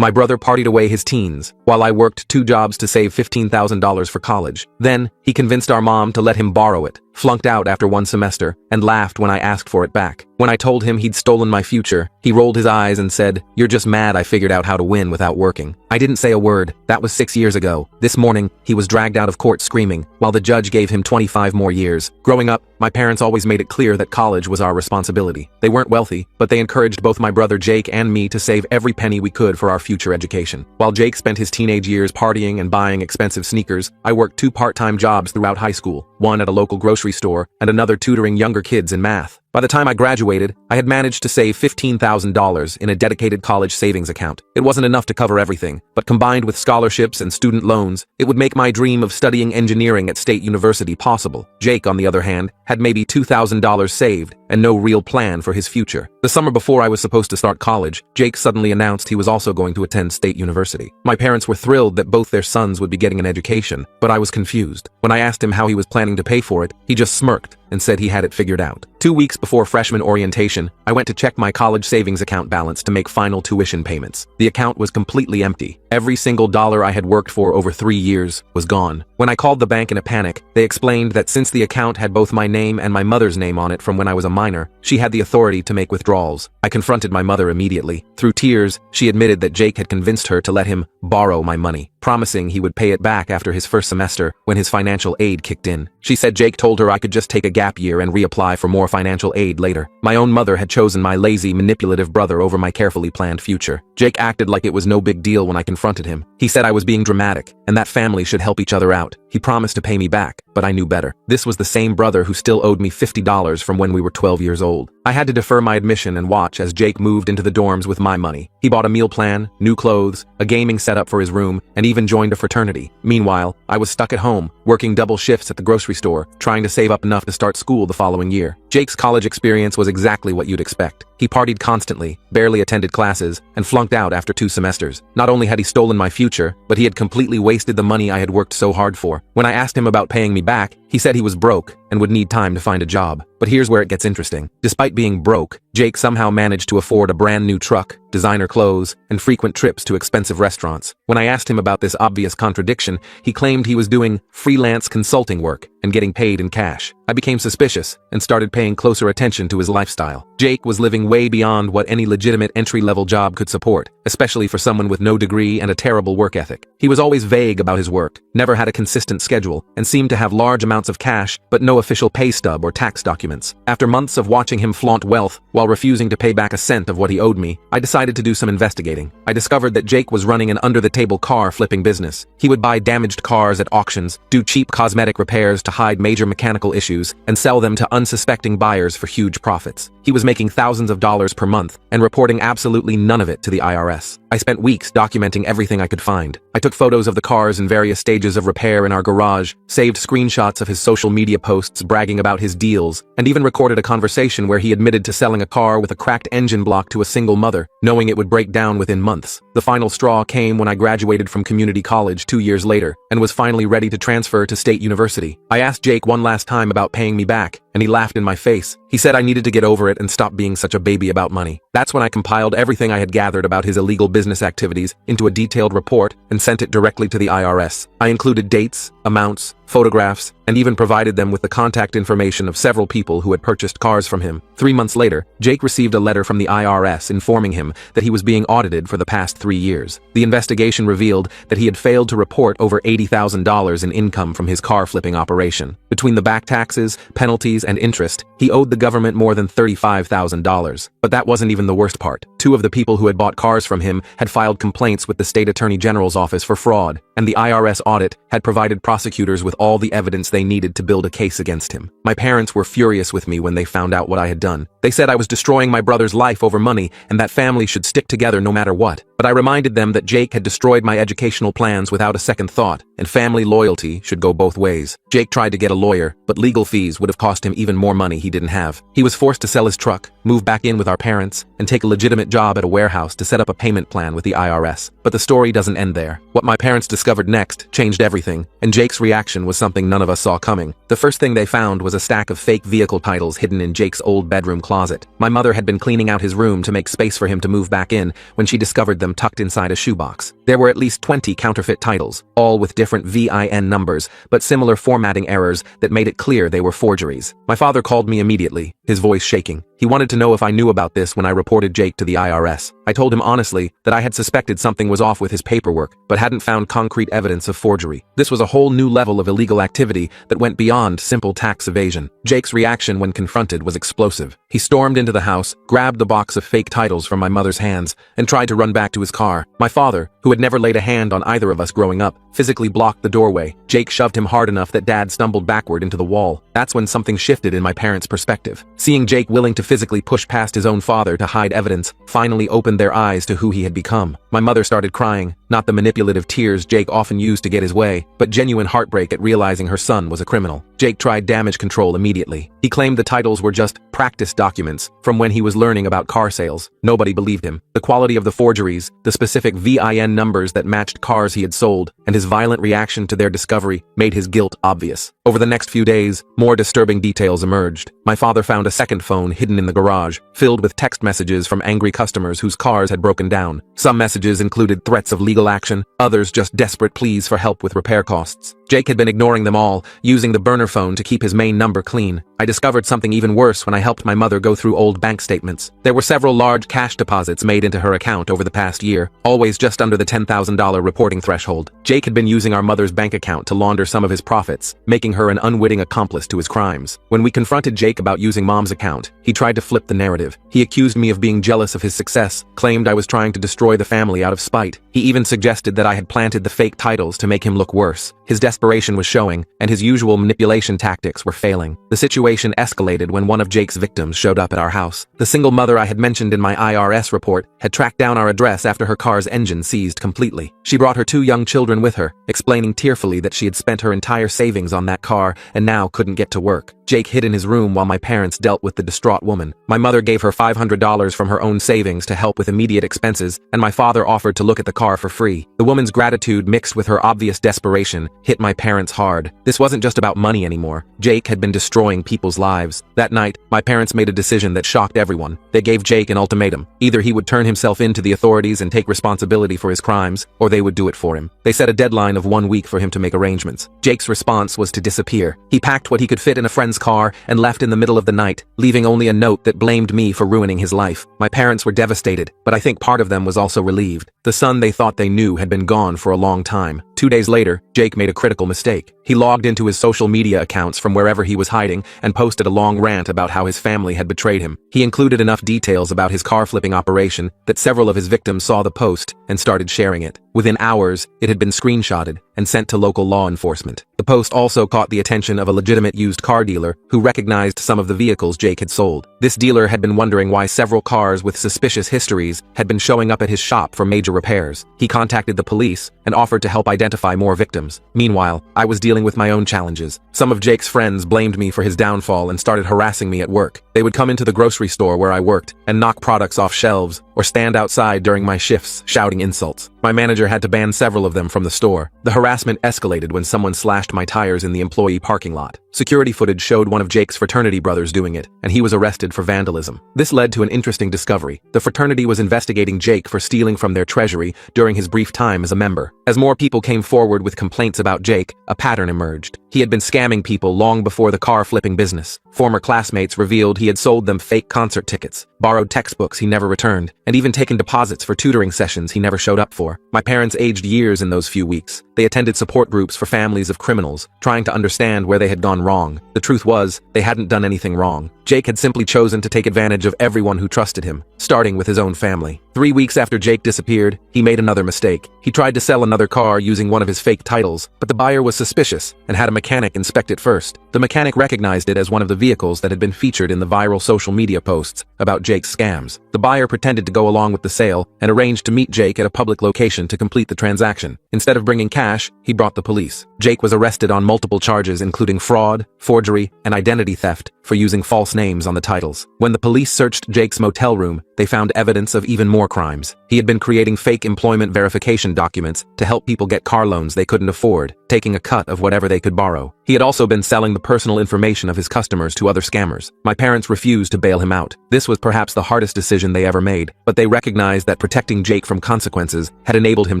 My brother partied away his teens, while I worked 2 jobs to save $15,000 for college. Then, he convinced our mom to let him borrow it, flunked out after 1 semester, and laughed when I asked for it back. When I told him he'd stolen my future, he rolled his eyes and said, "You're just mad I figured out how to win without working." I didn't say a word. That was 6 years ago. This morning, he was dragged out of court screaming, while the judge gave him 25 more years. Growing up, my parents always made it clear that college was our responsibility. They weren't wealthy, but they encouraged both my brother Jake and me to save every penny we could for our future education. While Jake spent his teenage years partying and buying expensive sneakers, I worked 2 part-time jobs throughout high school, one at a local grocery store and another tutoring younger kids in math. By the time I graduated, I had managed to save $15,000 in a dedicated college savings account. It wasn't enough to cover everything, but combined with scholarships and student loans, it would make my dream of studying engineering at State University possible. Jake, on the other hand, had maybe $2,000 saved and no real plan for his future. The summer before I was supposed to start college, Jake suddenly announced he was also going to attend State University. My parents were thrilled that both their sons would be getting an education, but I was confused. When I asked him how he was planning to pay for it, he just smirked and said he had it figured out. 2 weeks before freshman orientation, I went to check my college savings account balance to make final tuition payments. The account was completely empty. Every single dollar I had worked for over 3 years was gone. When I called the bank in a panic, they explained that since the account had both my name and my mother's name on it from when I was a minor, she had the authority to make withdrawals. I confronted my mother immediately. Through tears, she admitted that Jake had convinced her to let him borrow my money, promising he would pay it back after his first semester when his financial aid kicked in. She said Jake told her I could just take a gap year and reapply for more financial aid later. My own mother had chosen my lazy, manipulative brother over my carefully planned future. Jake acted like it was no big deal when I confronted him. He said I was being dramatic, and that family should help each other out. He promised to pay me back, but I knew better. This was the same brother who still owed me $50 from when we were 12 years old. I had to defer my admission and watch as Jake moved into the dorms with my money. He bought a meal plan, new clothes, a gaming setup for his room, and even joined a fraternity. Meanwhile, I was stuck at home, working double shifts at the grocery store, trying to save up enough to start school the following year. Jake's college experience was exactly what you'd expect. He partied constantly, barely attended classes, and flunked out after 2 semesters. Not only had he stolen my future, but he had completely wasted the money I had worked so hard for. When I asked him about paying me back, he said he was broke and would need time to find a job. But here's where it gets interesting. Despite being broke, Jake somehow managed to afford a brand new truck, designer clothes, and frequent trips to expensive restaurants. When I asked him about this obvious contradiction, he claimed he was doing freelance consulting work and getting paid in cash. I became suspicious and started paying closer attention to his lifestyle. Jake was living way beyond what any legitimate entry-level job could support, especially for someone with no degree and a terrible work ethic. He was always vague about his work, never had a consistent schedule, and seemed to have large amounts of cash but no official pay stub or tax documents. After months of watching him flaunt wealth while refusing to pay back a cent of what he owed me, I decided to do some investigating. I discovered that Jake was running an under-the-table car flipping business. He would buy damaged cars at auctions, do cheap cosmetic repairs to hide major mechanical issues, and sell them to unsuspecting buyers for huge profits. He was making thousands of dollars per month and reporting absolutely none of it to the IRS. I spent weeks documenting everything I could find. I took photos of the cars in various stages of repair in our garage, saved screenshots of his social media posts bragging about his deals, and even recorded a conversation where he admitted to selling a car with a cracked engine block to a single mother, knowing it would break down within months. The final straw came when I graduated from community college 2 years later and was finally ready to transfer to State University. I asked Jake one last time about paying me back, and he laughed in my face. He said I needed to get over it and stop being such a baby about money. That's when I compiled everything I had gathered about his illegal business activities into a detailed report and sent it directly to the IRS. I included dates, amounts, photographs, and even provided them with the contact information of several people who had purchased cars from him. 3 months later, Jake received a letter from the IRS informing him that he was being audited for the past 3 years. The investigation revealed that he had failed to report over $80,000 in income from his car flipping operation. Between the back taxes, penalties, and interest, he owed the government more than $35,000. But that wasn't even the worst part. 2 of the people who had bought cars from him had filed complaints with the State Attorney General's office for fraud, and the IRS audit had provided prosecutors with all the evidence they needed to build a case against him. My parents were furious with me when they found out what I had done. They said I was destroying my brother's life over money and that family should stick together no matter what. But I reminded them that Jake had destroyed my educational plans without a second thought, and family loyalty should go both ways. Jake tried to get a lawyer, but legal fees would have cost him even more money he didn't have. He was forced to sell his truck, move back in with our parents, and take a legitimate job at a warehouse to set up a payment plan with the IRS. But the story doesn't end there. What my parents discovered next changed everything, and Jake's reaction was something none of us saw coming. The first thing they found was a stack of fake vehicle titles hidden in Jake's old bedroom closet. My mother had been cleaning out his room to make space for him to move back in when she discovered them them tucked inside a shoebox. There were at least 20 counterfeit titles, all with different VIN numbers, but similar formatting errors that made it clear they were forgeries. My father called me immediately, his voice shaking. He wanted to know if I knew about this when I reported Jake to the IRS. I told him honestly that I had suspected something was off with his paperwork, but hadn't found concrete evidence of forgery. This was a whole new level of illegal activity that went beyond simple tax evasion. Jake's reaction when confronted was explosive. He stormed into the house, grabbed the box of fake titles from my mother's hands, and tried to run back to his car. My father, who had never laid a hand on either of us growing up, physically blocked the doorway. Jake shoved him hard enough that Dad stumbled backward into the wall. That's when something shifted in my parents' perspective. Seeing Jake willing to physically push past his own father to hide evidence finally opened their eyes to who he had become. My mother started crying, not the manipulative tears Jake often used to get his way, but genuine heartbreak at realizing her son was a criminal. Jake tried damage control immediately. He claimed the titles were just practice documents from when he was learning about car sales. Nobody believed him. The quality of the forgeries, the specific VIN numbers that matched cars he had sold, and his violent reaction to their discovery made his guilt obvious. Over the next few days, more disturbing details emerged. My father found a second phone hidden in the garage, filled with text messages from angry customers whose cars had broken down. Some messages included threats of legal action, others just desperate pleas for help with repair costs. Jake had been ignoring them all, using the burner phone to keep his main number clean. I discovered something even worse when I helped my mother go through old bank statements. There were several large cash deposits made into her account over the past year, always just under the $10,000 reporting threshold. Jake had been using our mother's bank account to launder some of his profits, making her an unwitting accomplice to his crimes. When we confronted Jake about using Mom's account, he tried to flip the narrative. He accused me of being jealous of his success, claimed I was trying to destroy the family out of spite. He even suggested that I had planted the fake titles to make him look worse. His desperation was showing, and his usual manipulation tactics were failing. The situation escalated when one of Jake's victims showed up at our house. The single mother I had mentioned in my IRS report had tracked down our address after her car's engine seized completely. She brought her 2 young children with her, explaining tearfully that she had spent her entire savings on that car and now couldn't get to work. Jake hid in his room while my parents dealt with the distraught woman. My mother gave her $500 from her own savings to help with immediate expenses, and my father offered to look at the car for free. The woman's gratitude mixed with her obvious desperation hit my parents hard. This wasn't just about money anymore. Jake had been destroying people's lives. That night, my parents made a decision that shocked everyone. They gave Jake an ultimatum. Either he would turn himself in to the authorities and take responsibility for his crimes, or they would do it for him. They set a deadline of 1 week for him to make arrangements. Jake's response was to disappear. He packed what he could fit in a friend's car and left in the middle of the night, leaving only a note that blamed me for ruining his life. My parents were devastated, but I think part of them was also relieved. The son they thought they knew had been gone for a long time. 2 days later, Jake made a critical mistake. He logged into his social media accounts from wherever he was hiding and posted a long rant about how his family had betrayed him. He included enough details about his car flipping operation that several of his victims saw the post and started sharing it. Within hours, it had been screenshotted and sent to local law enforcement. The post also caught the attention of a legitimate used car dealer who recognized some of the vehicles Jake had sold. This dealer had been wondering why several cars with suspicious histories had been showing up at his shop for major repairs. He contacted the police and offered to help identify more victims. Meanwhile, I was dealing with my own challenges. Some of Jake's friends blamed me for his downfall and started harassing me at work. They would come into the grocery store where I worked and knock products off shelves or stand outside during my shifts shouting insults. My manager had to ban several of them from the store. The harassment escalated when someone slashed my tires in the employee parking lot. Security footage showed one of Jake's fraternity brothers doing it, and he was arrested for vandalism. This led to an interesting discovery. The fraternity was investigating Jake for stealing from their treasury during his brief time as a member. As more people came forward with complaints about Jake, a pattern emerged. He had been scamming people long before the car flipping business. Former classmates revealed he had sold them fake concert tickets, borrowed textbooks he never returned, and even taken deposits for tutoring sessions he never showed up for. My parents aged years in those few weeks. They attended support groups for families of criminals, trying to understand where they had gone wrong. The truth was, they hadn't done anything wrong. Jake had simply chosen to take advantage of everyone who trusted him, starting with his own family. 3 weeks after Jake disappeared, he made another mistake. He tried to sell another car using one of his fake titles, but the buyer was suspicious and had a mechanic inspect it first. The mechanic recognized it as one of the vehicles that had been featured in the viral social media posts about Jake's scams. The buyer pretended to go along with the sale and arranged to meet Jake at a public location to complete the transaction. Instead of bringing cash, he brought the police. Jake was arrested on multiple charges including fraud, forgery, and identity theft for using false names on the titles. When the police searched Jake's motel room, they found evidence of even more crimes. He had been creating fake employment verification documents to help people get car loans they couldn't afford, taking a cut of whatever they could borrow. He had also been selling the personal information of his customers to other scammers. My parents refused to bail him out. This was perhaps the hardest decision they ever made, but they recognized that protecting Jake from consequences had enabled him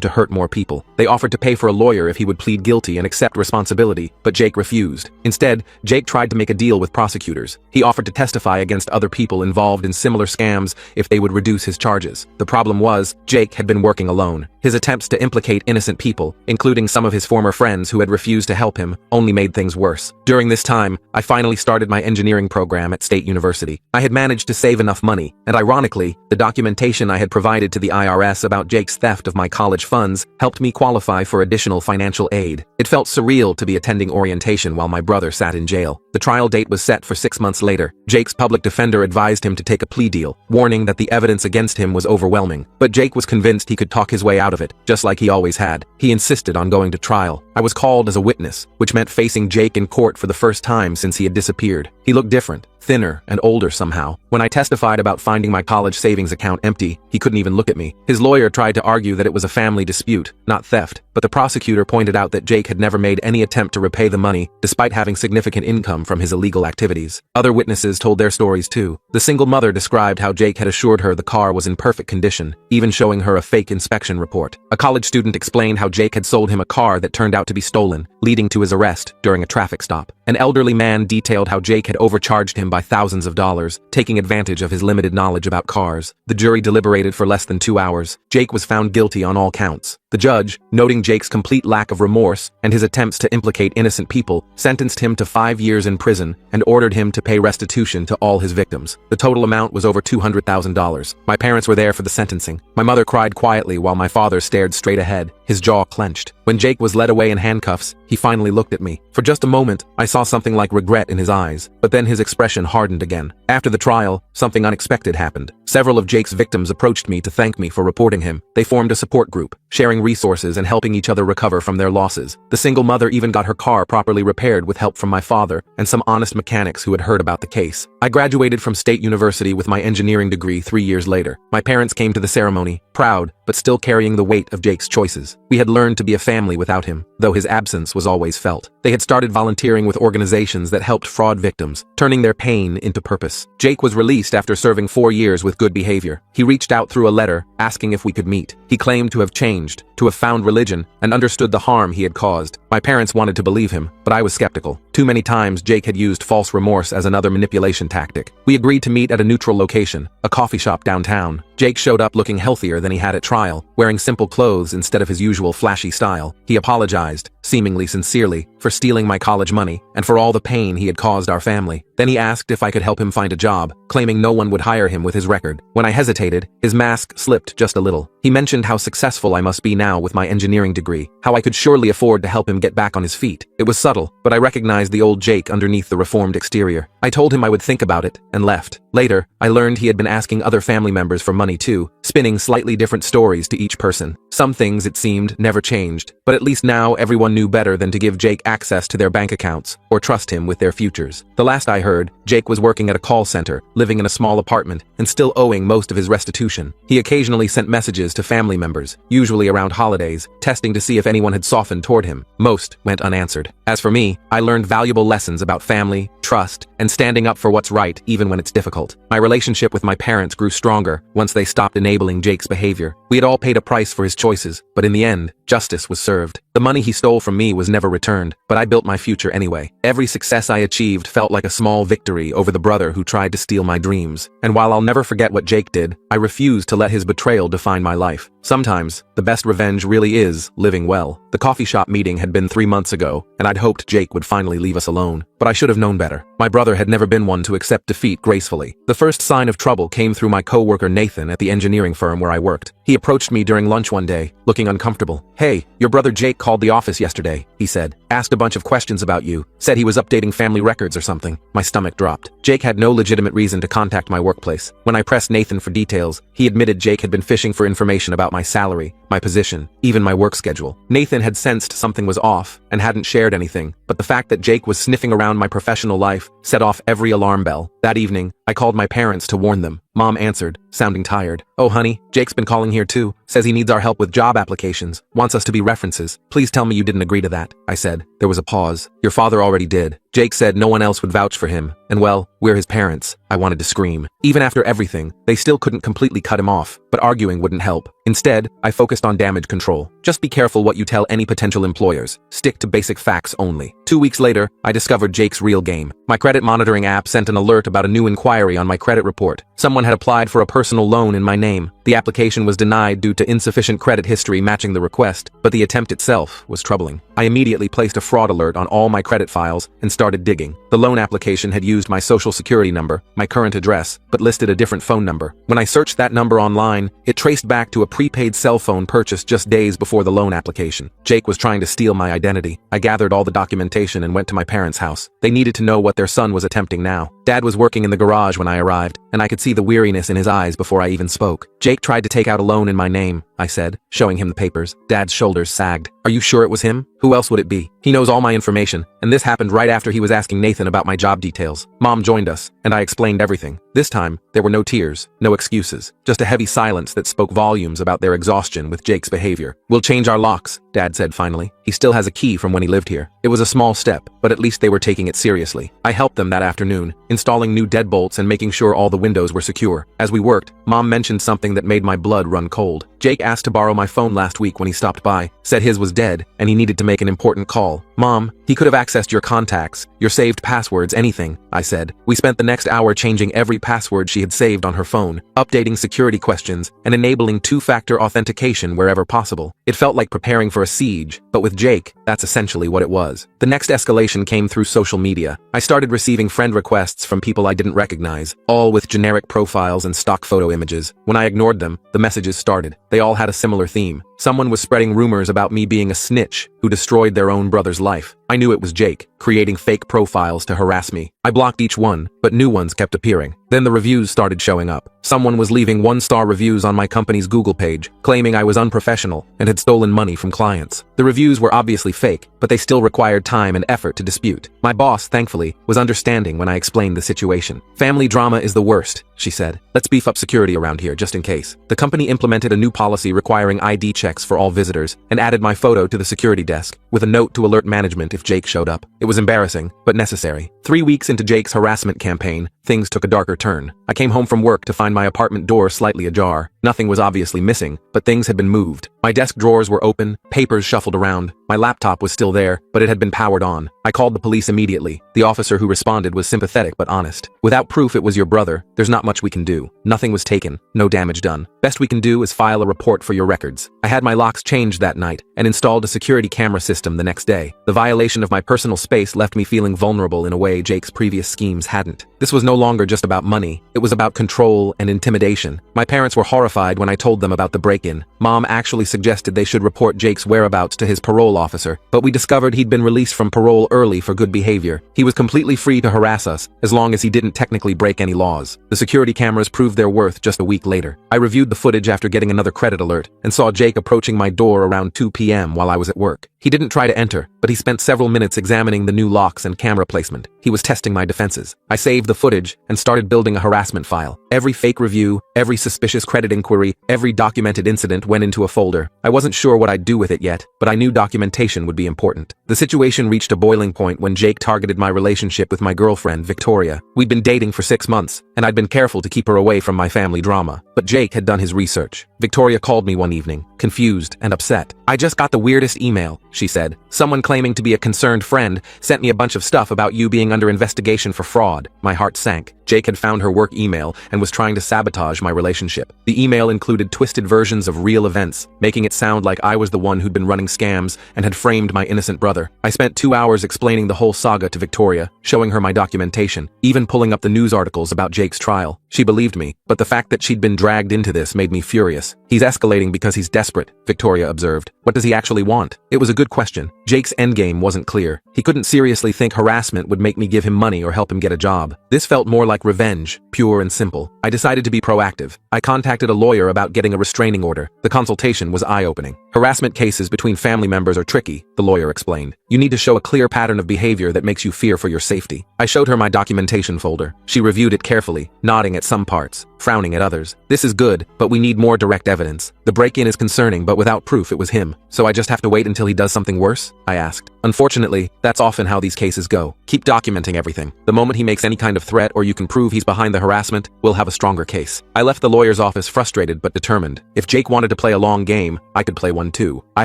to hurt more people. They offered to pay for a lawyer if he would plead guilty and accept responsibility, but Jake refused. Instead, Jake tried to make a deal with prosecutors. He offered to testify against other people involved in similar scams if they would reduce his charges. The problem was, Jake had been working alone. His attempts to implicate innocent people, including some of his former friends who had refused to help him, only made things worse. During this time, I finally started my engineering program at State University. I had managed to save enough money, and ironically, the documentation I had provided to the IRS about Jake's theft of my college funds helped me qualify for additional financial aid. It felt surreal to be attending orientation while my brother sat in jail. The trial date was set for 6 months later. Jake's public defender advised him to take a plea deal, warning that the evidence against him was overwhelming. But Jake was convinced he could talk his way out of it, just like he always had. He insisted on going to trial. I was called as a witness, which meant facing Jake in court for the first time since he had disappeared. He looked different, thinner and older somehow. When I testified about finding my college savings account empty, he couldn't even look at me. His lawyer tried to argue that it was a family dispute, not theft, but the prosecutor pointed out that Jake had never made any attempt to repay the money, despite having significant income from his illegal activities. Other witnesses told their stories too. The single mother described how Jake had assured her the car was in perfect condition, even showing her a fake inspection report. A college student explained how Jake had sold him a car that turned out to be stolen, leading to his arrest during a traffic stop. An elderly man detailed how Jake had overcharged him by thousands of dollars, taking advantage of his limited knowledge about cars. The jury deliberated for less than 2 hours. Jake was found guilty on all counts. The judge, noting Jake's complete lack of remorse and his attempts to implicate innocent people, sentenced him to 5 years in prison and ordered him to pay restitution to all his victims. The total amount was over $200,000. My parents were there for the sentencing. My mother cried quietly while my father stared straight ahead, his jaw clenched. When Jake was led away in handcuffs, he finally looked at me. For just a moment, I saw something like regret in his eyes, but then his expression hardened again. After the trial, something unexpected happened. Several of Jake's victims approached me to thank me for reporting him. They formed a support group, sharing resources and helping each other recover from their losses. The single mother even got her car properly repaired with help from my father and some honest mechanics who had heard about the case. I graduated from State University with my engineering degree 3 years later. My parents came to the ceremony, proud, but still carrying the weight of Jake's choices. We had learned to be a family without him, though his absence was always felt. They had started volunteering with organizations that helped fraud victims, turning their pain into purpose. Jake was released after serving 4 years with good behavior. He reached out through a letter, asking if we could meet. He claimed to have changed, to have found religion, and understood the harm he had caused. My parents wanted to believe him, but I was skeptical. Too many times Jake had used false remorse as another manipulation tactic. We agreed to meet at a neutral location, a coffee shop downtown. Jake showed up looking healthier than he had at trial, wearing simple clothes instead of his usual flashy style. He apologized, seemingly sincerely, for stealing my college money and for all the pain he had caused our family. Then he asked if I could help him find a job, claiming no one would hire him with his record. When I hesitated, his mask slipped just a little. He mentioned how successful I must be now with my engineering degree, how I could surely afford to help him get back on his feet. It was subtle, but I recognized the old Jake underneath the reformed exterior. I told him I would think about it, and left. Later, I learned he had been asking other family members for money too, spinning slightly different stories to each person. Some things, it seemed, never changed, but at least now everyone knew better than to give Jake access to their bank accounts, or trust him with their futures. The last I heard, Jake was working at a call center, living in a small apartment, and still owing most of his restitution. He occasionally sent messages to family members, usually around holidays, testing to see if anyone had softened toward him. Most went unanswered. As for me, I learned valuable lessons about family, trust, and standing up for what's right even when it's difficult. My relationship with my parents grew stronger once they stopped enabling Jake's behavior. We had all paid a price for his choices, but in the end, justice was served. The money he stole from me was never returned, but I built my future anyway. Every success I achieved felt like a small victory over the brother who tried to steal my dreams. And while I'll never forget what Jake did, I refuse to let his betrayal define my life. Sometimes, the best revenge really is living well. The coffee shop meeting had been 3 months ago, and I'd hoped Jake would finally leave us alone. But I should have known better. My brother had never been one to accept defeat gracefully. The first sign of trouble came through my coworker Nathan at the engineering firm where I worked. He approached me during lunch one day, looking uncomfortable. "Hey, your brother Jake called the office yesterday," he said. "Asked a bunch of questions about you. Said he was updating family records or something." My stomach dropped. Jake had no legitimate reason to contact my workplace. When I pressed Nathan for details, he admitted Jake had been fishing for information about my salary, my position, even my work schedule. Nathan had sensed something was off, and hadn't shared anything, but the fact that Jake was sniffing around my professional life set off every alarm bell. That evening, I called my parents to warn them. Mom answered, sounding tired. "Oh honey, Jake's been calling here too. Says he needs our help with job applications. Wants us to be references. Please tell me you didn't agree to that," I said. There was a pause. "Your father already did. Jake said no one else would vouch for him. And well, we're his parents." I wanted to scream. Even after everything, they still couldn't completely cut him off, but arguing wouldn't help. Instead, I focused on damage control. Just be careful what you tell any potential employers. Stick to basic facts only. 2 weeks later, I discovered Jake's real game. My credit monitoring app sent an alert about a new inquiry on my credit report. Someone had applied for a personal loan in my name. The application was denied due to insufficient credit history matching the request, but the attempt itself was troubling. I immediately placed a fraud alert on all my credit files and started digging. The loan application had used my social security number, my current address, but listed a different phone number. When I searched that number online, it traced back to a prepaid cell phone purchased just days before the loan application. Jake was trying to steal my identity. I gathered all the documentation and went to my parents' house. They needed to know what their son was attempting now. Dad was working in the garage when I arrived, and I could see the weariness in his eyes before I even spoke. "Jake tried to take out a loan in my name," I said, showing him the papers. Dad's shoulders sagged. "Are you sure it was him? Who else would it be? He knows all my information, and this happened right after he was asking Nathan about my job details." Mom joined us, and I explained everything. This time, there were no tears, no excuses, just a heavy silence that spoke volumes about their exhaustion with Jake's behavior. "We'll change our locks," Dad said finally. "He still has a key from when he lived here." It was a small step, but at least they were taking it seriously. I helped them that afternoon, installing new deadbolts and making sure all the windows were secure. As we worked, Mom mentioned something that made my blood run cold. Jake asked to borrow my phone last week when he stopped by, said his was dead, and he needed to make an important call. "Mom, he could have accessed your contacts, your saved passwords, anything," I said. We spent the next hour changing every password she had saved on her phone, updating security questions, and enabling two-factor authentication wherever possible. It felt like preparing for a siege, but with Jake, that's essentially what it was. The next escalation came through social media. I started receiving friend requests from people I didn't recognize, all with generic profiles and stock photo images. When I ignored them, the messages started. They all had a similar theme. Someone was spreading rumors about me being a snitch who destroyed their own brother's life. I knew it was Jake, creating fake profiles to harass me. I blocked each one, but new ones kept appearing. Then the reviews started showing up. Someone was leaving one-star reviews on my company's Google page, claiming I was unprofessional and had stolen money from clients. The reviews were obviously fake, but they still required time and effort to dispute. My boss, thankfully, was understanding when I explained the situation. "Family drama is the worst," she said. "Let's beef up security around here just in case." The company implemented a new policy requiring ID checks for all visitors and added my photo to the security desk with a note to alert management if Jake showed up. It was embarrassing, but necessary. 3 weeks into Jake's harassment campaign, things took a darker turn. I came home from work to find my apartment door slightly ajar. Nothing was obviously missing, but things had been moved. My desk drawers were open, papers shuffled around. My laptop was still there, but it had been powered on. I called the police immediately. The officer who responded was sympathetic but honest. "Without proof it was your brother, there's not much we can do. Nothing was taken, no damage done. Best we can do is file a report for your records." I had my locks changed that night and installed a security camera system the next day. The violation of my personal space left me feeling vulnerable in a way Jake's previous schemes hadn't. This was no longer just about money. It was about control and intimidation. My parents were horrified when I told them about the break-in. Mom actually suggested they should report Jake's whereabouts to his parole officer, but we discovered he'd been released from parole early for good behavior. He was completely free to harass us, as long as he didn't technically break any laws. The security cameras proved their worth just a week later. I reviewed the footage after getting another credit alert, and saw Jake approaching my door around 2 p.m. while I was at work. He didn't try to enter, but he spent several minutes examining the new locks and camera placement. He was testing my defenses. I saved the footage and started building a harassment file. Every fake review, every suspicious credit inquiry, every documented incident went into a folder. I wasn't sure what I'd do with it yet, but I knew documentation would be important. The situation reached a boiling point when Jake targeted my relationship with my girlfriend, Victoria. We'd been dating for 6 months, and I'd been careful to keep her away from my family drama. But Jake had done his research. Victoria called me one evening, confused and upset. "I just got the weirdest email," she said. "Someone claiming to be a concerned friend sent me a bunch of stuff about you being under investigation for fraud." My heart sank. Jake had found her work email and was trying to sabotage my relationship. The email included twisted versions of real events, making it sound like I was the one who'd been running scams and had framed my innocent brother. I spent 2 hours explaining the whole saga to Victoria, showing her my documentation, even pulling up the news articles about Jake's trial. She believed me, but the fact that she'd been dragged into this made me furious. "He's escalating because he's desperate," Victoria observed. "What does he actually want?" It was a good question. Jake's endgame wasn't clear. He couldn't seriously think harassment would make me give him money or help him get a job. This felt more like revenge, pure and simple. I decided to be proactive. I contacted a lawyer about getting a restraining order. The consultation was eye-opening. Harassment cases between family members are tricky, the lawyer explained. You need to show a clear pattern of behavior that makes you fear for your safety. I showed her my documentation folder. She reviewed it carefully, nodding at some parts, frowning at others. This is good, but we need more direct evidence. The break-in is concerning, but without proof it was him. So I just have to wait until he does something worse? I asked. Unfortunately, that's often how these cases go. Keep documenting everything. The moment he makes any kind of threat or you can prove he's behind the harassment, we'll have a stronger case. I left the lawyer's office frustrated but determined. If Jake wanted to play a long game, I could play one too. I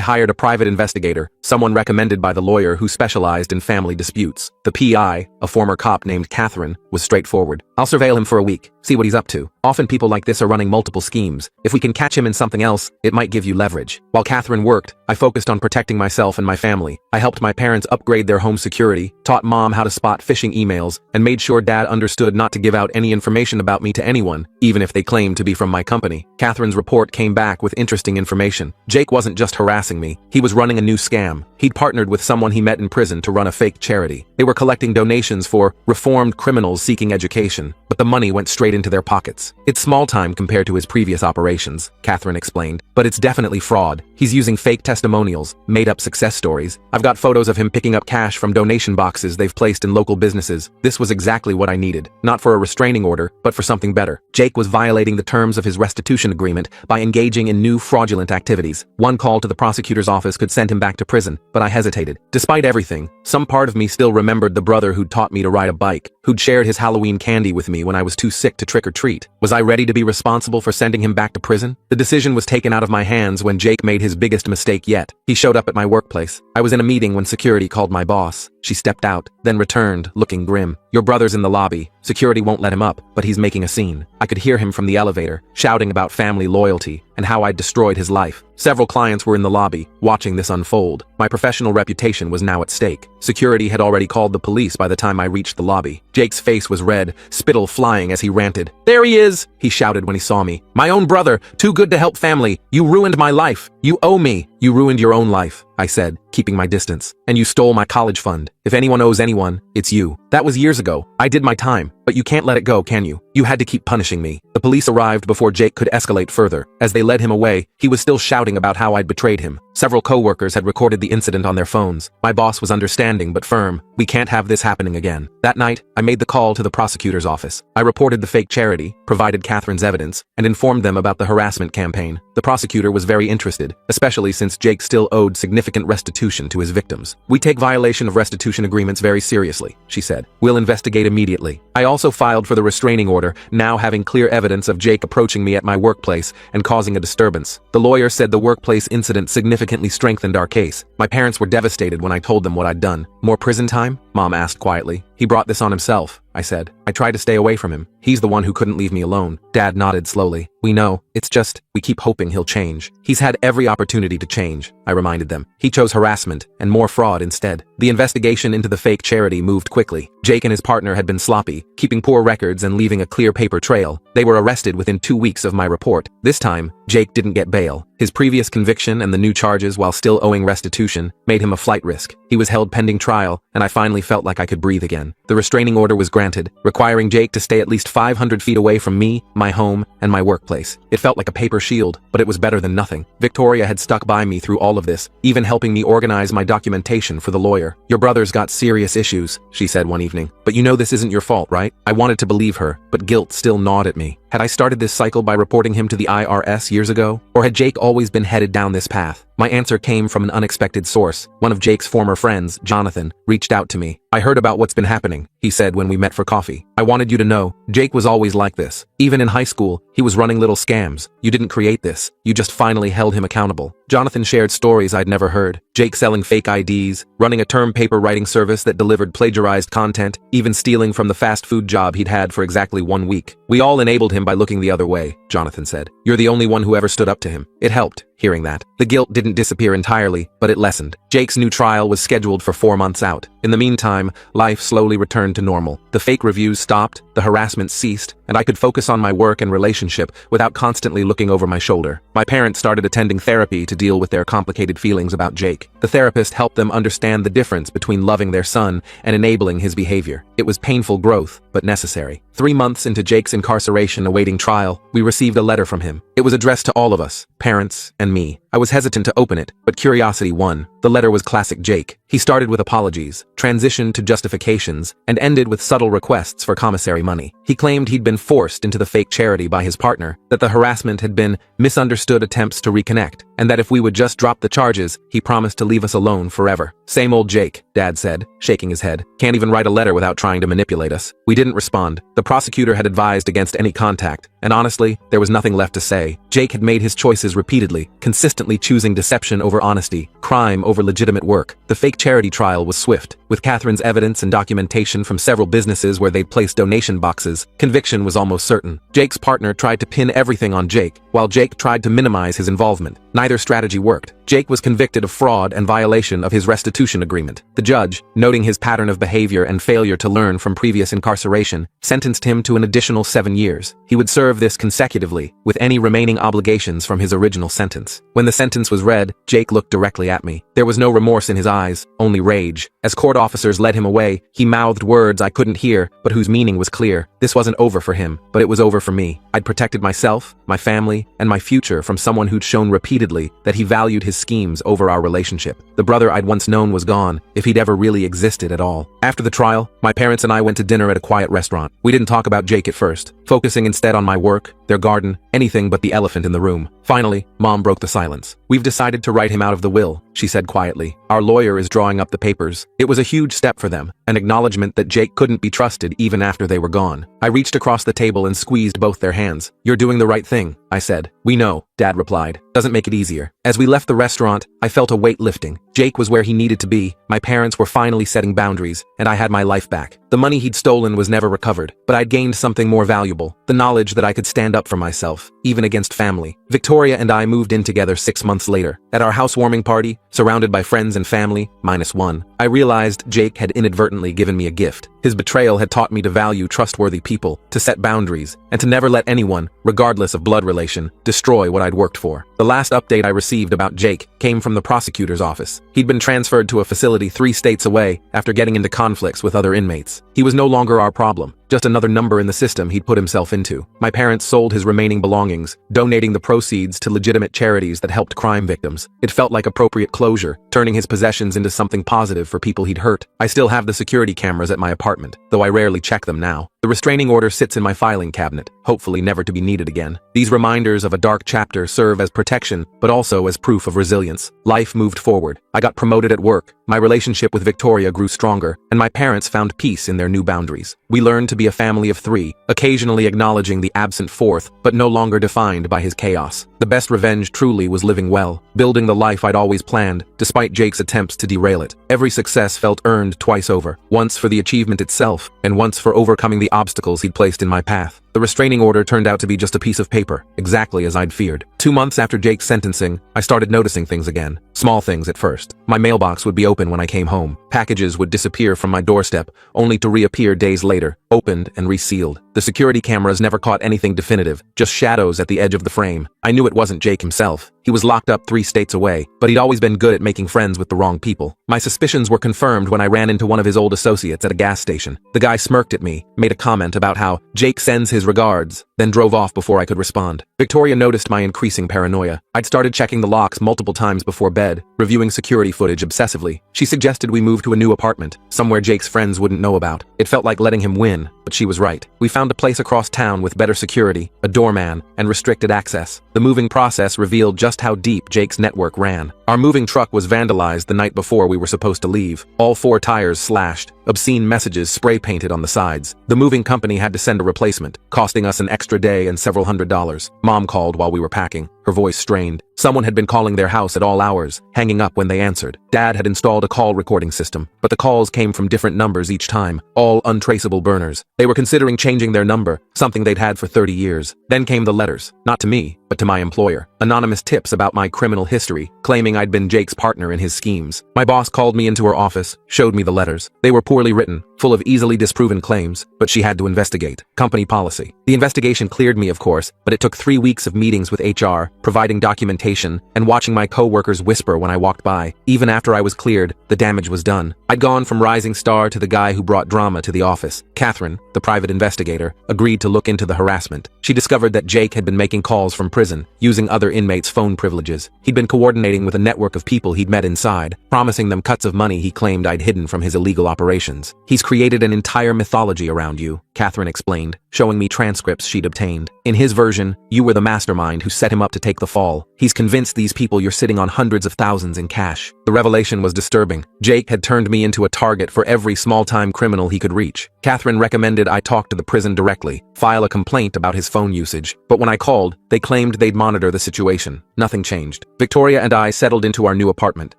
hired a private investigator, someone recommended by the lawyer who specialized in family disputes. The PI, a former cop named Catherine, was straightforward. I'll surveil him for a week, see what he's up to. Often people like this are running multiple schemes. If we can catch him in something else, it might give you leverage. While Catherine worked, I focused on protecting myself and my family. I helped my parents upgrade their home security, taught mom how to spot phishing emails, and made sure dad understood not to give out any information about me to anyone, even if they claimed to be from my company. Catherine's report came back with interesting information. Jake wasn't just harassing me, he was running a new scam. He'd partnered with someone he met in prison to run a fake charity. They were collecting donations for reformed criminals seeking education, but the money went straight into their pockets. It's small time compared to his previous operations, Catherine explained, but it's definitely fraud. He's using fake testimonials, made-up success stories. I've got photos of him picking up cash from donation boxes they've placed in local businesses. This was exactly what I needed, not for a restraining order, but for something better. Jake was violating the terms of his restitution agreement by engaging in new fraudulent activities. One call to the prosecutor's office could send him back to prison, but I hesitated. Despite everything, some part of me still remembered the brother who'd taught me to ride a bike, who'd shared his Halloween candy with me when I was too sick to trick or treat. Was I ready to be responsible for sending him back to prison? The decision was taken out of my hands when Jake made his biggest mistake yet. He showed up at my workplace. I was in a meeting when security called my boss. She stepped out, then returned, looking grim. Your brother's in the lobby. Security won't let him up, but he's making a scene. I could hear him from the elevator, shouting about family loyalty and how I'd destroyed his life. Several clients were in the lobby, watching this unfold. My professional reputation was now at stake. Security had already called the police by the time I reached the lobby. Jake's face was red, spittle flying as he ranted. "There he is!" he shouted when he saw me. "My own brother, too good to help family. You ruined my life. You owe me." "You ruined your own life," I said, keeping my distance. "And you stole my college fund. If anyone owes anyone, it's you. That was years ago. I did my time, but you can't let it go, can you? You had to keep punishing me." The police arrived before Jake could escalate further. As they led him away, he was still shouting about how I'd betrayed him. Several co-workers had recorded the incident on their phones. My boss was understanding but firm. "We can't have this happening again." That night, I made the call to the prosecutor's office. I reported the fake charity, provided Catherine's evidence, and informed them about the harassment campaign. The prosecutor was very interested, especially since Jake still owed significant restitution to his victims. "We take violation of restitution agreements very seriously," she said. "We'll investigate immediately." I also filed for the restraining order, now having clear evidence of Jake approaching me at my workplace and causing a disturbance. The lawyer said the workplace incident significantly strengthened our case. My parents were devastated when I told them what I'd done. "More prison time?" Mom asked quietly. "He brought this on himself," I said. "I tried to stay away from him. He's the one who couldn't leave me alone." Dad nodded slowly. "We know. It's just, we keep hoping he'll change." "He's had every opportunity to change," I reminded them. "He chose harassment and more fraud instead." The investigation into the fake charity moved quickly. Jake and his partner had been sloppy, keeping poor records and leaving a clear paper trail. They were arrested within 2 weeks of my report. This time, Jake didn't get bail. His previous conviction and the new charges, while still owing restitution, made him a flight risk. He was held pending trial, and I finally felt like I could breathe again. The restraining order was granted, requiring Jake to stay at least 500 feet away from me, my home, and my workplace. It felt like a paper shield, but it was better than nothing. Victoria had stuck by me through all of this, even helping me organize my documentation for the lawyer. "Your brother's got serious issues," she said one evening. "But you know this isn't your fault, right?" I wanted to believe her, but guilt still gnawed at me. Had I started this cycle by reporting him to the IRS years ago? Or had Jake always been headed down this path? My answer came from an unexpected source. One of Jake's former friends, Jonathan, reached out to me. "I heard about what's been happening," he said when we met for coffee. "I wanted you to know, Jake was always like this. Even in high school, he was running little scams. You didn't create this. You just finally held him accountable." Jonathan shared stories I'd never heard. Jake selling fake IDs, running a term paper writing service that delivered plagiarized content, even stealing from the fast food job he'd had for exactly 1 week. "We all enabled him by looking the other way," Jonathan said. "You're the only one who ever stood up to him." It helped, hearing that. The guilt didn't disappear entirely, but it lessened. Jake's new trial was scheduled for 4 months out. In the meantime, life slowly returned to normal. The fake reviews stopped, the harassment ceased, and I could focus on my work and relationship without constantly looking over my shoulder. My parents started attending therapy to deal with their complicated feelings about Jake. The therapist helped them understand the difference between loving their son and enabling his behavior. It was painful growth, but necessary. 3 months into Jake's incarceration awaiting trial, we received a letter from him. It was addressed to all of us, parents and me. I was hesitant to open it, but curiosity won. The letter was classic Jake. He started with apologies, transitioned to justifications, and ended with subtle requests for commissary money. He claimed he'd been forced into the fake charity by his partner, that the harassment had been misunderstood attempts to reconnect, and that if we would just drop the charges, he promised to leave us alone forever. Same old Jake, Dad said, shaking his head. Can't even write a letter without trying to manipulate us. We didn't respond. The prosecutor had advised against any contact, and honestly, there was nothing left to say. Jake had made his choices repeatedly, consistently choosing deception over honesty, crime over legitimate work. The fake charity trial was swift. With Catherine's evidence and documentation from several businesses where they'd placed donation boxes, conviction was almost certain. Jake's partner tried to pin everything on Jake, while Jake tried to minimize his involvement. Neither strategy worked. Jake was convicted of fraud and violation of his restitution agreement. The judge, noting his pattern of behavior and failure to learn from previous incarceration, sentenced him to an additional 7 years. He would serve this consecutively, with any remaining obligations from his original sentence. When the sentence was read, Jake looked directly at me. There was no remorse in his eyes, only rage. As court officers led him away, he mouthed words I couldn't hear, but whose meaning was clear. This wasn't over for him, but it was over for me. I'd protected myself, my family, and my future from someone who'd shown repeatedly that he valued his schemes over our relationship. The brother I'd once known was gone, if he'd ever really existed at all. After the trial, my parents and I went to dinner at a quiet restaurant. We didn't talk about Jake at first, focusing instead on my work, their garden, anything but the elephant in the room. Finally, Mom broke the silence. We've decided to write him out of the will, she said quietly. Our lawyer is drawing up the papers. It was a huge step for them, an acknowledgement that Jake couldn't be trusted even after they were gone. I reached across the table and squeezed both their hands. You're doing the right thing, I said. We know, Dad replied. Doesn't make it easier. As we left the restaurant, I felt a weight lifting. Jake was where he needed to be, my parents were finally setting boundaries, and I had my life back. The money he'd stolen was never recovered, but I'd gained something more valuable, the knowledge that I could stand up for myself, even against family. Victoria and I moved in together 6 months later. At our housewarming party, surrounded by friends and family, -1, I realized Jake had inadvertently given me a gift. His betrayal had taught me to value trustworthy people, to set boundaries, and to never let anyone, regardless of blood relation, destroy what I'd worked for. The last update I received about Jake came from the prosecutor's office. He'd been transferred to a facility 3 states away after getting into conflicts with other inmates. He was no longer our problem, just another number in the system he'd put himself into. My parents sold his remaining belongings, donating the proceeds to legitimate charities that helped crime victims. It felt like appropriate closure, turning his possessions into something positive for people he'd hurt. I still have the security cameras at my apartment, though I rarely check them now. The restraining order sits in my filing cabinet, hopefully never to be needed again. These reminders of a dark chapter serve as protection, but also as proof of resilience. Life moved forward. I got promoted at work, my relationship with Victoria grew stronger, and my parents found peace in their new boundaries. We learned to be a family of 3, occasionally acknowledging the absent fourth, but no longer defined by his chaos. The best revenge truly was living well, building the life I'd always planned, despite Jake's attempts to derail it. Every success felt earned twice over, once for the achievement itself, and once for overcoming the obstacles he'd placed in my path. The restraining order turned out to be just a piece of paper, exactly as I'd feared. 2 months after Jake's sentencing, I started noticing things again. Small things at first. My mailbox would be open when I came home. Packages would disappear from my doorstep, only to reappear days later, opened and resealed. The security cameras never caught anything definitive, just shadows at the edge of the frame. I knew it wasn't Jake himself. He was locked up 3 states away, but he'd always been good at making friends with the wrong people. My suspicions were confirmed when I ran into one of his old associates at a gas station. The guy smirked at me, made a comment about how Jake sends his regards, then drove off before I could respond. Victoria noticed my increasing paranoia. I'd started checking the locks multiple times before bed, reviewing security footage obsessively. She suggested we move to a new apartment, somewhere Jake's friends wouldn't know about. It felt like letting him win, but she was right. We found a place across town with better security, a doorman, and restricted access. The moving process revealed just how deep Jake's network ran. Our moving truck was vandalized the night before we were supposed to leave. All 4 tires slashed, obscene messages spray-painted on the sides. The moving company had to send a replacement, costing us an extra day and several $100s. Mom called while we were packing, her voice strained. Someone had been calling their house at all hours, hanging up when they answered. Dad had installed a call recording system, but the calls came from different numbers each time, all untraceable burners. They were considering changing their number, something they'd had for 30 years. Then came the letters, not to me, but to my employer. Anonymous tips about my criminal history, claiming I'd been Jake's partner in his schemes. My boss called me into her office, showed me the letters. They were poor poorly written, full of easily disproven claims, but she had to investigate. Company policy. The investigation cleared me, of course, but it took 3 weeks of meetings with HR, providing documentation, and watching my co-workers whisper when I walked by. Even after I was cleared, the damage was done. I'd gone from rising star to the guy who brought drama to the office. Catherine, the private investigator, agreed to look into the harassment. She discovered that Jake had been making calls from prison, using other inmates' phone privileges. He'd been coordinating with a network of people he'd met inside, promising them cuts of money he claimed I'd hidden from his illegal operations. He's created an entire mythology around you, Catherine explained, showing me transcripts she'd obtained. In his version, you were the mastermind who set him up to take the fall. He's convinced these people you're sitting on hundreds of thousands in cash. The revelation was disturbing. Jake had turned me into a target for every small-time criminal he could reach. Catherine recommended I talk to the prison directly, file a complaint about his phone usage. But when I called, they claimed they'd monitor the situation. Nothing changed. Victoria and I settled into our new apartment,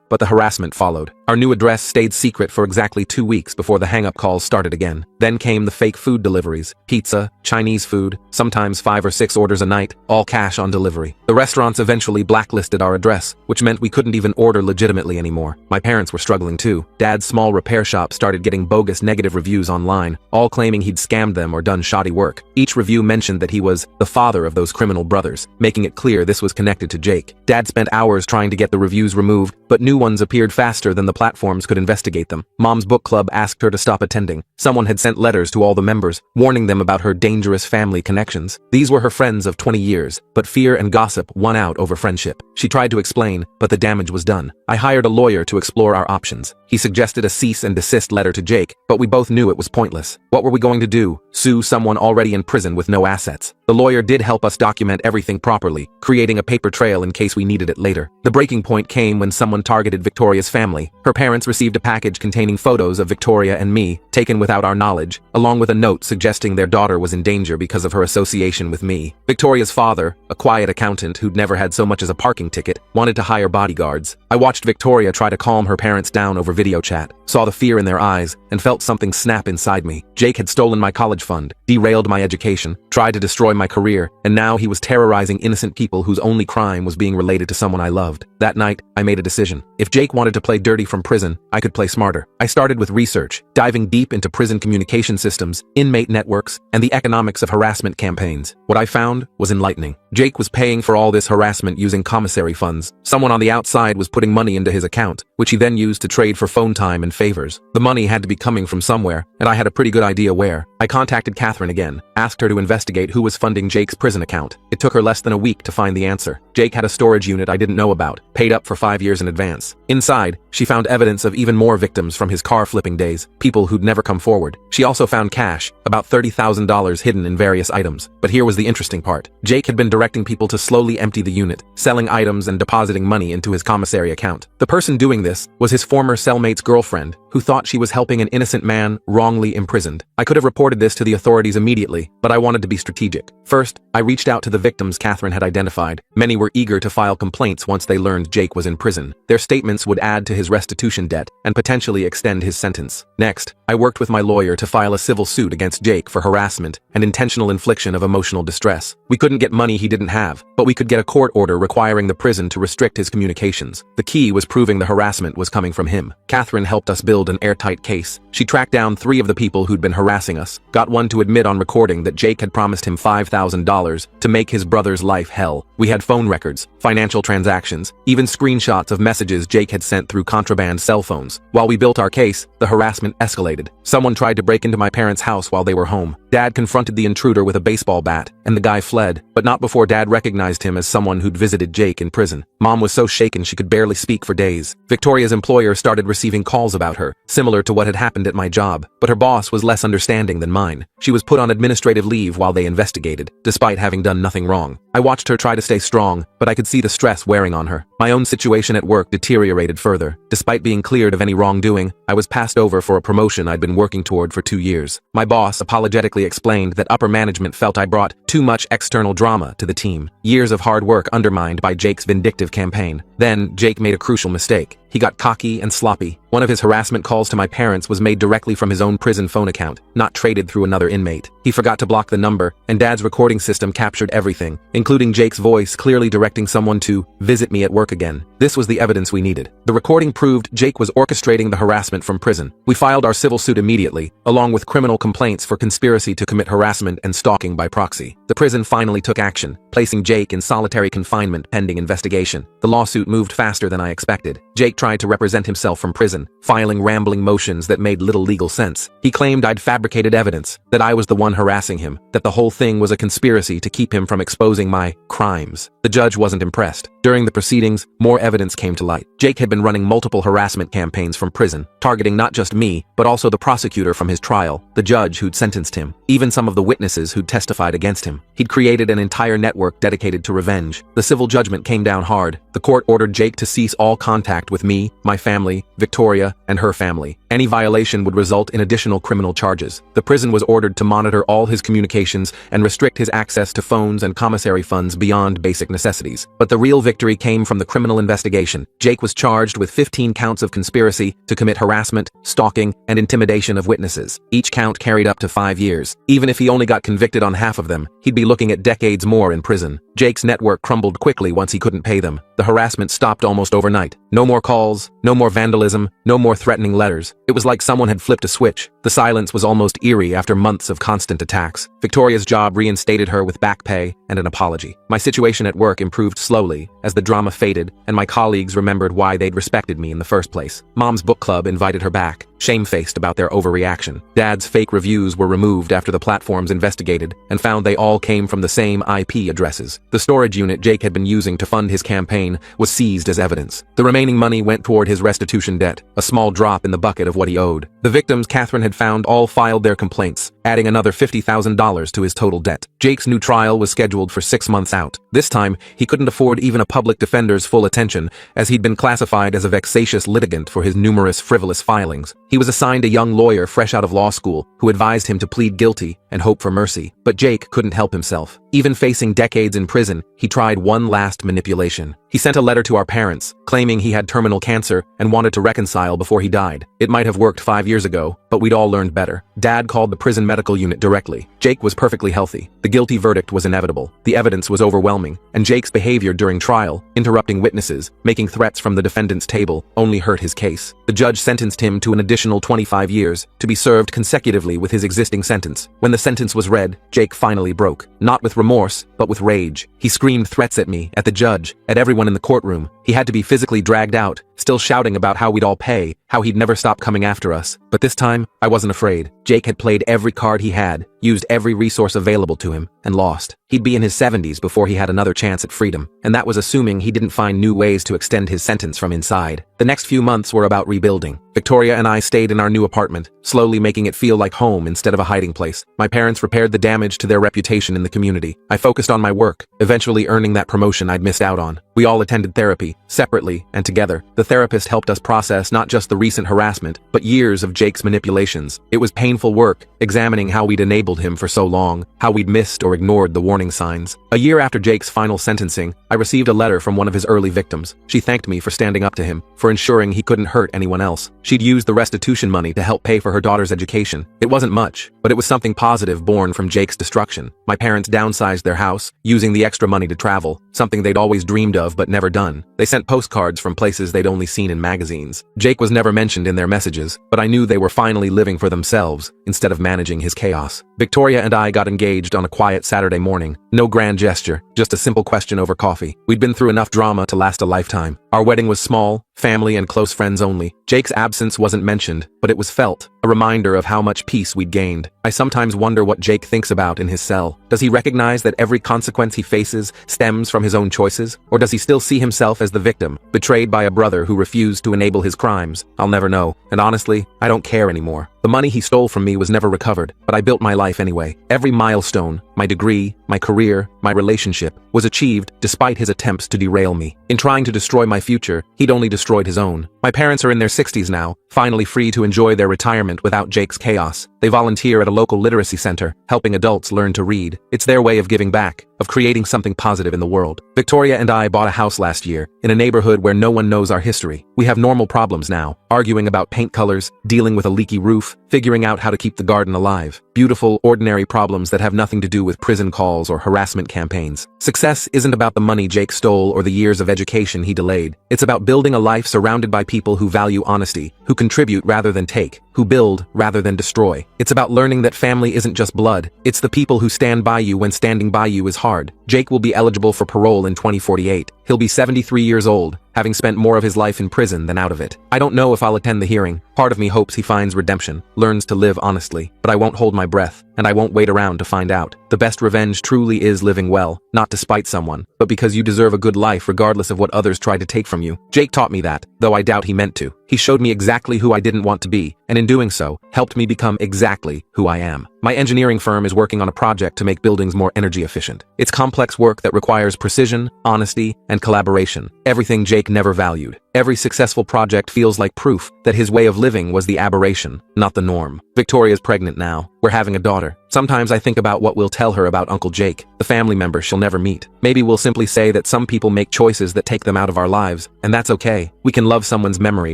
but the harassment followed. Our new address stayed secret for exactly 2 weeks before the hang-up calls started again. Then came the fake food deliveries. Pizza, Chinese food, sometimes 5 or 6 orders a night, all cash on delivery. The restaurants eventually blacklisted our address, which meant we couldn't even order legitimately anymore. My parents were struggling too. Dad's small repair shop started getting bogus negative reviews online, all claiming he'd scammed them or done shoddy work. Each review mentioned that he was the father of those criminal brothers, making it clear this was connected to Jake. Dad spent hours trying to get the reviews removed, but new ones appeared faster than the platforms could investigate them. Mom's book club asked her to stop attending. Someone had sent letters to all the members, warning them about her dangerous family connections. These were her friends of 20 years, but fear and gossip won out over friendship. She tried to explain, but the damage was done. I hired a lawyer to explore our options. He suggested a cease and desist letter to Jake, but we both knew it was pointless. What were we going to do? Sue someone already in prison with no assets? The lawyer did help us document everything properly, creating a paper trail in case we needed it later. The breaking point came when someone targeted Victoria's family. Her parents received a package containing photos of Victoria and me, taken without our knowledge, along with a note suggesting their daughter was in danger because of her association with me. Victoria's father, a quiet accountant who'd never had so much as a parking ticket, wanted to hire bodyguards. I watched Victoria try to calm her parents down over video chat, saw the fear in their eyes, and felt something snap inside me. Jake had stolen my college fund, derailed my education, tried to destroy my career, and now he was terrorizing innocent people whose only crime was being related to someone I loved. That night, I made a decision. If Jake wanted to play dirty from prison, I could play smarter. I started with research, diving deep into prison communication systems, inmate networks, and the economics of harassment campaigns. What I found was enlightening. Jake was paying for all this harassment using commissary funds. Someone on the outside was putting money into his account, which he then used to trade for phone time and favors. The money had to be coming from somewhere, and I had a pretty good idea where. I contacted Catherine again, asked her to investigate who was funding Jake's prison account. It took her less than a week to find the answer. Jake had a storage unit I didn't know about, paid up for 5 years in advance. Inside, she found evidence of even more victims from his car flipping days, people who'd never come forward. She also found cash, about $30,000 hidden in various items. But here was the interesting part. Jake had been directing people to slowly empty the unit, selling items and depositing money into his commissary account. The person doing this was his former cellmate's girlfriend, who thought she was helping an innocent man wrongly imprisoned. I could have reported this to the authorities immediately, but I wanted to be strategic. First, I reached out to the victims Catherine had identified. Many were eager to file complaints once they learned Jake was in prison. Their statements would add to his restitution debt and potentially extend his sentence. Next, I worked with my lawyer to file a civil suit against Jake for harassment and intentional infliction of emotional distress. We couldn't get money he didn't have, but we could get a court order requiring the prison to restrict his communications. The key was proving the harassment was coming from him. Catherine helped us build an airtight case. She tracked down 3 of the people who'd been harassing us, got one to admit on recording that Jake had promised him $5,000 to make his brother's life hell. We had phone records, financial transactions, even screenshots of messages Jake had sent through contraband cell phones. While we built our case, the harassment escalated. Someone tried to break into my parents' house while they were home. Dad confronted the intruder with a baseball bat, and the guy fled, but not before Dad recognized him as someone who'd visited Jake in prison. Mom was so shaken she could barely speak for days. Victoria's employer started receiving calls about her, similar to what had happened at my job, but her boss was less understanding than mine. She was put on administrative leave while they investigated, despite having done nothing wrong. I watched her try to stay strong, but I could see the stress wearing on her. My own situation at work deteriorated further. Despite being cleared of any wrongdoing, I was passed over for a promotion I'd been working toward for 2 years. My boss apologetically explained that upper management felt I brought too much external drama to the team. Years of hard work undermined by Jake's vindictive campaign. Then, Jake made a crucial mistake. he got cocky and sloppy. One of his harassment calls to my parents was made directly from his own prison phone account, not traded through another inmate. He forgot to block the number, and Dad's recording system captured everything, including Jake's voice clearly directing someone to visit me at work again. This was the evidence we needed. The recording proved Jake was orchestrating the harassment from prison. We filed our civil suit immediately, along with criminal complaints for conspiracy to commit harassment and stalking by proxy. The prison finally took action, placing Jake in solitary confinement pending investigation. The lawsuit moved faster than I expected. Jake tried to represent himself from prison, filing rambling motions that made little legal sense. He claimed I'd fabricated evidence, that I was the one harassing him, that the whole thing was a conspiracy to keep him from exposing my crimes. The judge wasn't impressed. During the proceedings, more evidence came to light. Jake had been running multiple harassment campaigns from prison, targeting not just me, but also the prosecutor from his trial, the judge who'd sentenced him, even some of the witnesses who'd testified against him. He'd created an entire network dedicated to revenge. The civil judgment came down hard. The court ordered Jake to cease all contact with me, my family, Victoria, and her family. Any violation would result in additional criminal charges. The prison was ordered to monitor all his communications and restrict his access to phones and commissary funds beyond basic necessities. But the real victory came from the criminal investigation. Jake was charged with 15 counts of conspiracy to commit harassment, stalking, and intimidation of witnesses. Each count carried up to 5 years. Even if he only got convicted on half of them, he'd be looking at decades more in prison. Jake's network crumbled quickly once he couldn't pay them. The harassment stopped almost overnight. No more calls, no more vandalism, no more threatening letters. It was like someone had flipped a switch. The silence was almost eerie after months of constant attacks. Victoria's job reinstated her with back pay and an apology. My situation at work improved slowly as the drama faded and my colleagues remembered why they'd respected me in the first place. Mom's book club invited her back, shamefaced about their overreaction. Dad's fake reviews were removed after the platforms investigated and found they all came from the same IP addresses. The storage unit Jake had been using to fund his campaign was seized as evidence. The remaining money went toward his restitution debt, a small drop in the bucket of what he owed. The victims Catherine had found all filed their complaints, adding another $50,000 to his total debt. Jake's new trial was scheduled for 6 months out. This time, he couldn't afford even a public defender's full attention, as he'd been classified as a vexatious litigant for his numerous frivolous filings. He was assigned a young lawyer fresh out of law school who advised him to plead guilty and hope for mercy. But Jake couldn't help himself. Even facing decades in prison, he tried one last manipulation. He sent a letter to our parents, claiming he had terminal cancer and wanted to reconcile before he died. It might have worked 5 years ago, but we'd all learned better. Dad called the prison medical unit directly. Jake was perfectly healthy. The guilty verdict was inevitable. The evidence was overwhelming, and Jake's behavior during trial, interrupting witnesses, making threats from the defendant's table, only hurt his case. The judge sentenced him to an additional 25 years, to be served consecutively with his existing sentence. When the sentence was read, Jake finally broke. Not with remorse, but with rage. He screamed threats at me, at the judge, at everyone in the courtroom. He had to be physically dragged out, still shouting about how we'd all pay, how he'd never stop coming after us. But this time, I wasn't afraid. Jake had played every card he had, used every resource available to him, and lost. He'd be in his 70s before he had another chance at freedom, and that was assuming he didn't find new ways to extend his sentence from inside. The next few months were about rebuilding. Victoria and I stayed in our new apartment, slowly making it feel like home instead of a hiding place. My parents repaired the damage to their reputation in the community. I focused on my work, eventually earning that promotion I'd missed out on. We all attended therapy, separately and together. The therapist helped us process not just the recent harassment, but years of Jake's manipulations. It was painful work, examining how we'd enabled him for so long, how we'd missed or ignored the warning signs. A year after Jake's final sentencing, I received a letter from one of his early victims. She thanked me for standing up to him, for ensuring he couldn't hurt anyone else. She'd used the restitution money to help pay for her daughter's education. It wasn't much, but it was something positive born from Jake's destruction. My parents downsized their house, using the extra money to travel, something they'd always dreamed of but never done. They sent postcards from places they'd only seen in magazines. Jake was never mentioned in their messages, but I knew they were finally living for themselves instead of managing his chaos. Victoria and I got engaged on a quiet Saturday morning. No grand gesture, just a simple question over coffee. We'd been through enough drama to last a lifetime. Our wedding was small, family and close friends only. Jake's absence wasn't mentioned, but it was felt, a reminder of how much peace we'd gained. I sometimes wonder what Jake thinks about in his cell. Does he recognize that every consequence he faces stems from his own choices? Or does he still see himself as the victim, betrayed by a brother who refused to enable his crimes? I'll never know, and honestly, I don't care anymore. The money he stole from me was never recovered, but I built my life anyway. Every milestone, my degree, my career, my relationship, was achieved despite his attempts to derail me. In trying to destroy my future, he'd only destroyed his own. My parents are in their 60s now, finally free to enjoy their retirement without Jake's chaos. They volunteer at a local literacy center, helping adults learn to read. It's their way of giving back, of creating something positive in the world. Victoria and I bought a house last year, in a neighborhood where no one knows our history. We have normal problems now, arguing about paint colors, dealing with a leaky roof, figuring out how to keep the garden alive. Beautiful, ordinary problems that have nothing to do with prison calls or harassment campaigns. Success isn't about the money Jake stole or the years of education he delayed. It's about building a life surrounded by people who value honesty, who contribute rather than take, who build rather than destroy. It's about learning that family isn't just blood, it's the people who stand by you when standing by you is hard. Jake will be eligible for parole in 2048. He'll be 73 years old, having spent more of his life in prison than out of it. I don't know if I'll attend the hearing. Part of me hopes he finds redemption, learns to live honestly, but I won't hold my breath, and I won't wait around to find out. The best revenge truly is living well, not to spite someone, but because you deserve a good life regardless of what others try to take from you. Jake taught me that, though I doubt he meant to. He showed me exactly who I didn't want to be, and in doing so, helped me become exactly who I am. My engineering firm is working on a project to make buildings more energy efficient. It's complex work that requires precision, honesty, and collaboration. Everything Jake never valued. Every successful project feels like proof that his way of living was the aberration, not the norm. Victoria's pregnant now. We're having a daughter. Sometimes I think about what we'll tell her about Uncle Jake, the family member she'll never meet. Maybe we'll simply say that some people make choices that take them out of our lives, and that's okay. We can love someone's memory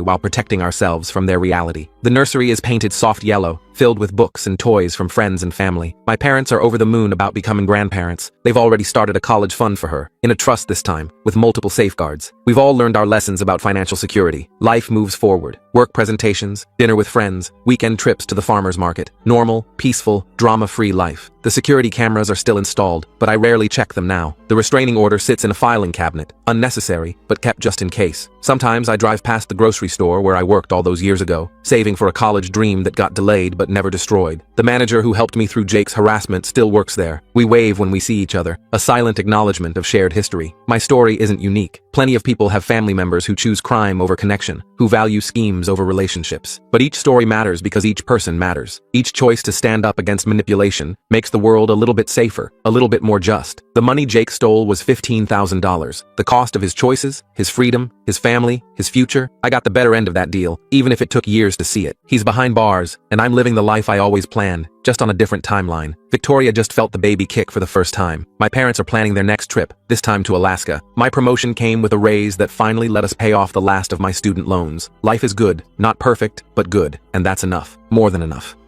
while protecting ourselves from their reality. The nursery is painted soft yellow, filled with books and toys from friends and family. My parents are over the moon about becoming grandparents. They've already started a college fund for her, in a trust this time, with multiple safeguards. We've all learned our lessons about financial security. Life moves forward. Work presentations, dinner with friends, weekend trips to the farmer's market. Normal, peaceful, drama-free life. The security cameras are still installed, but I rarely check them now. The restraining order sits in a filing cabinet, unnecessary, but kept just in case. Sometimes I drive past the grocery store where I worked all those years ago, saving for a college dream that got delayed but never destroyed. The manager who helped me through Jake's harassment still works there. We wave when we see each other, a silent acknowledgement of shared history. My story isn't unique. Plenty of people have family members who choose crime over connection, who value schemes over relationships. But each story matters because each person matters. Each choice to stand up against manipulation makes the world a little bit safer, a little bit more just. The money Jake stole was $15,000. The cost of his choices, his freedom, his family, his future. I got the better end of that deal, even if it took years to see it. He's behind bars, and I'm living the life I always planned, just on a different timeline. Victoria just felt the baby kick for the first time. My parents are planning their next trip, this time to Alaska. My promotion came with a raise that finally let us pay off the last of my student loans. Life is good, not perfect, but good, and that's enough, more than enough.